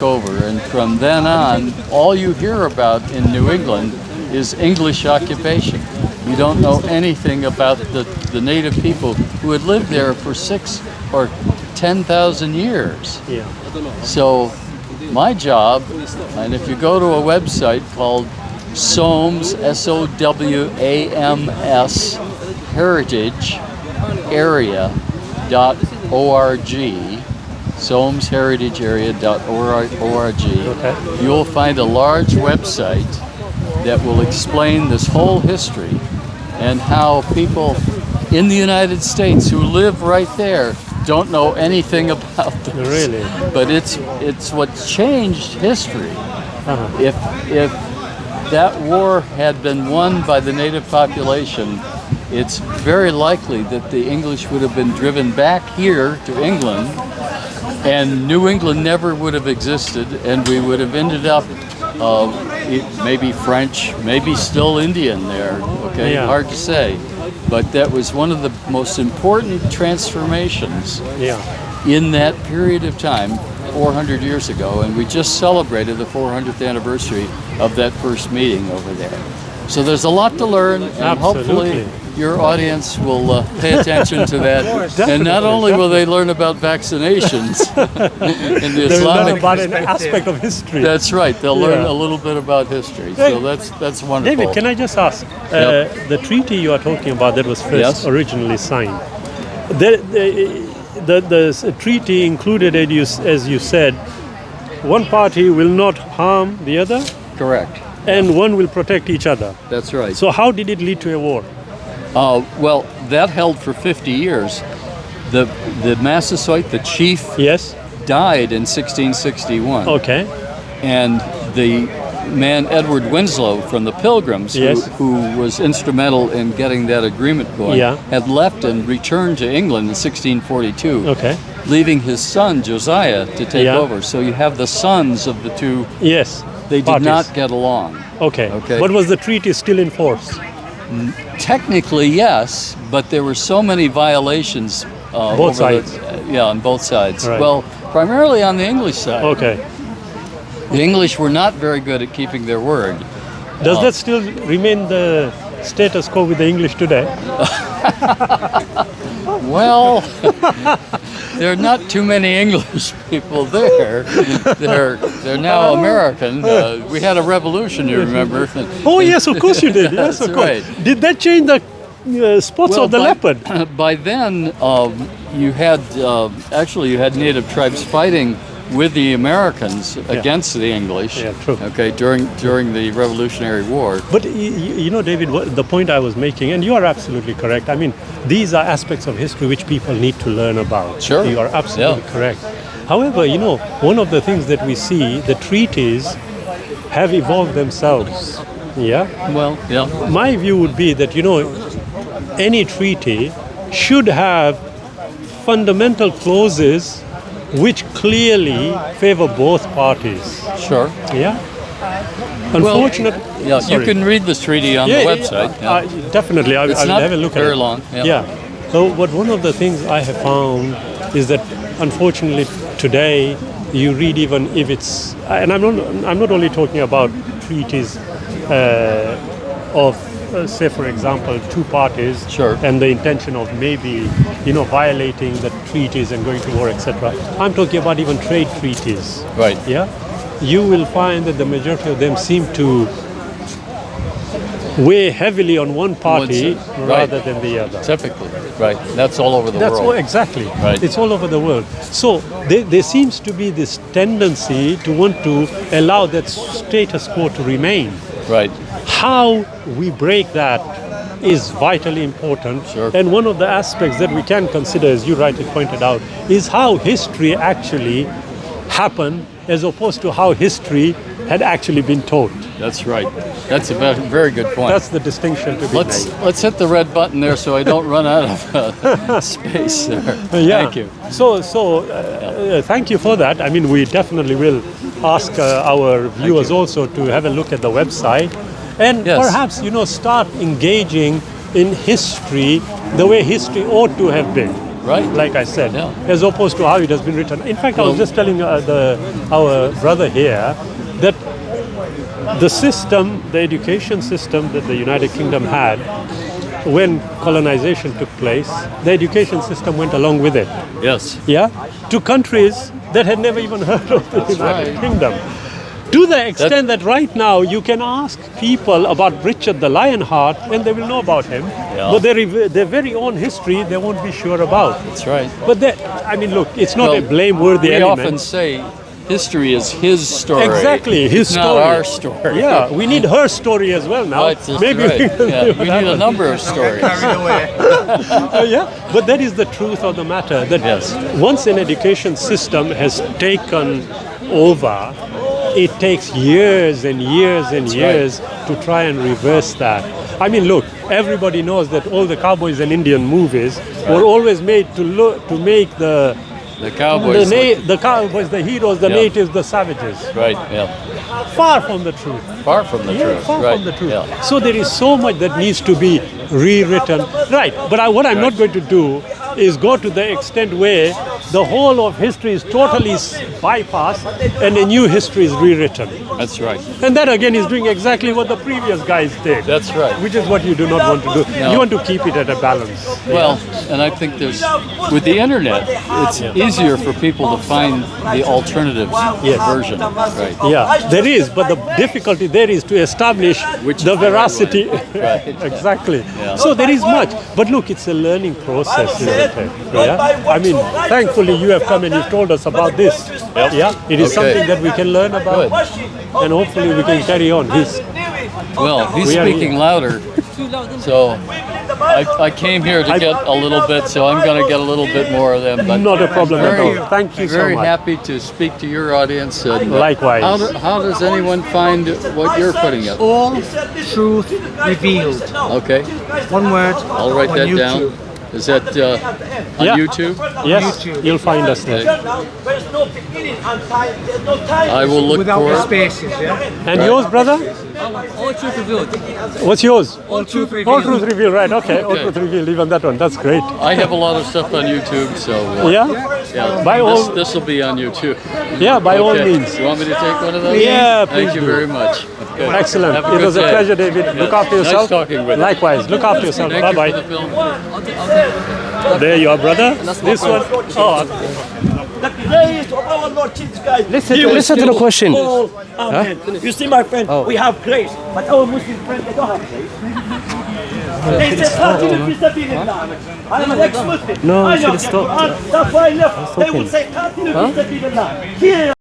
over, and from then on, all you hear about in New England is English occupation. You don't know anything about the native people who had lived there for 6 or 10,000 years. Yeah. So my job, and if you go to a website called SOWAMS, SOWAMS, heritagearea.org, SOWAMSheritagearea.org, Okay. you'll find a large website that will explain this whole history and how people in the United States who live right there don't know anything about this. Really? But it's what changed history. Uh-huh. If that war had been won by the native population, it's very likely that the English would have been driven back here to England, and New England never would have existed, and we would have ended up maybe French, maybe still Indian there, okay? Yeah. Hard to say. But that was one of the most important transformations in that period of time, 400 years ago, and we just celebrated the 400th anniversary of that first meeting over there. So there's a lot to learn, and hopefully your audience will pay attention to that. And not only will they learn about vaccinations in the Islamic, learn about an aspect of history. That's right. They'll learn a little bit about history. So that's wonderful. David, can I just ask, the treaty you are talking about that was first originally signed, the treaty included, as you said, one party will not harm the other? Correct. And one will protect each other. That's right. So how did it lead to a war? Well, that held for 50 years. The Massasoit, the chief, died in 1661. Okay. And the man Edward Winslow from the Pilgrims, who was instrumental in getting that agreement going, had left and returned to England in 1642, leaving his son Josiah to take over. So you have the sons of the two. They did not get along. Okay. But was the treaty still in force? Technically, yes, but there were so many violations. Both sides? On both sides. Right. Well, primarily on the English side. Okay. The English were not very good at keeping their word. Does that still remain the status quo with the English today? Well, there are not too many English people there. They're now American. We had a revolution, you remember? Oh yes, of course you did. Yes, of course. Right. Did that change the spots of the leopard? By then, you had native tribes fighting with the Americans against the English. Yeah, true. Okay, during the Revolutionary War. But you know, David, the point I was making, and you are absolutely correct. I mean, these are aspects of history which people need to learn about. Sure. You are absolutely correct. However, you know, one of the things that we see, the treaties have evolved themselves. Yeah? Well, My view would be that, you know, any treaty should have fundamental clauses which clearly favor both parties. Sure. Yeah? Unfortunately... you can read this treaty on the website. Definitely, I'll have a look at it. Very long. So, but one of the things I have found is that, unfortunately, today, you read even if it's... And I'm not only talking about treaties of... say, for example, two parties and the intention of maybe, you know, violating the treaties and going to war, etc. I'm talking about even trade treaties. Right. Yeah? You will find that the majority of them seem to weigh heavily on one party rather than the other. Typically. Right. That's all over the world. Exactly. Right. It's all over the world. So there seems to be this tendency to want to allow that status quo to remain. Right. How we break that is vitally important. Sure. And one of the aspects that we can consider, as you rightly pointed out, is how history actually happened as opposed to how history had actually been told. That's right. That's a very good point. That's the distinction to be made. Let's hit the red button there so I don't run out of space there. Thank you. So thank you for that. I mean, we definitely will ask our viewers also to have a look at the website. And perhaps, you know, start engaging in history the way history ought to have been. Right. like I said, Yeah. as opposed to how it has been written. In fact, I was just telling our brother here that the system, the education system that the United Kingdom had when colonization took place, the education system went along with it. Yes. Yeah, to countries that had never even heard of the United right. Kingdom. To the extent that right now you can ask people about Richard the Lionheart and they will know about him, but their very own history they won't be sure about. That's right. But I mean, look, it's not a blameworthy we element. often say history is his story. Exactly, his it's story. not our story. Yeah, we need her story as well now. That's Maybe right. We need a number of stories. yeah, but that is the truth of the matter. That once an education system has taken over, it takes years and years and years to try and reverse that. I mean, look, everybody knows that all the cowboys and Indian movies were always made to make the cowboys, the cowboys, the heroes, the natives, the savages. Right. Yeah. Far from the truth. Far from the truth. Far right. from the truth. Yeah. So there is so much that needs to be rewritten. Right. But what I'm not going to do is go to the extent where the whole of history is totally bypassed and a new history is rewritten. That's right. And that again is doing exactly what the previous guys did. That's right. Which is what you do not want to do. No. You want to keep it at a balance. Well, and I think with the internet, it's easier for people to find the alternative version. Right. Yeah, there is, but the difficulty there is to establish the veracity. Right. Exactly. Yeah. So there is much. But look, it's a learning process, isn't it? Yeah? I mean, thankfully you have come and you've told us about this. Yep. Yeah, it is Okay. something that we can learn about. And hopefully we can carry on. He's speaking louder. So I came here to get a little bit, so I'm going to get a little bit more of them. But Not a problem at all. Thank you so Very much. happy to speak to your audience. And, Likewise. How does anyone find what you're putting up? All truth revealed. Okay, One word. I'll write on that YouTube. down. Is that on Yeah. YouTube? Yes, YouTube. you'll find us there. I will look Without for the it. spaces, yeah? And yours, brother? All truth revealed. What's yours? All truth All revealed. Truth Reveal, right? Okay, All Truth Reveal, even that one. That's great. I have a lot of stuff on YouTube, so Yeah? By all, this will be on YouTube. yeah, by all Okay. means. You want me to take one of those? Yeah, Thank please you do. very much. Okay. Excellent. Have a It good was a day. pleasure, David. Look after Nice yourself. talking with you. Likewise. Look after yourself. Thank you Bye-bye. for the film. I'll take There you are, brother. This one. Oh, Listen to the question. Amen. You see, my friend, we have grace, but our Muslim friends, they don't have grace. They say, "Qatil fi sabilillah." I'm an ex-Muslim. No, I you know should the stop. Quran. That's why I left. They would say, "Qatil fi sabilillah." Here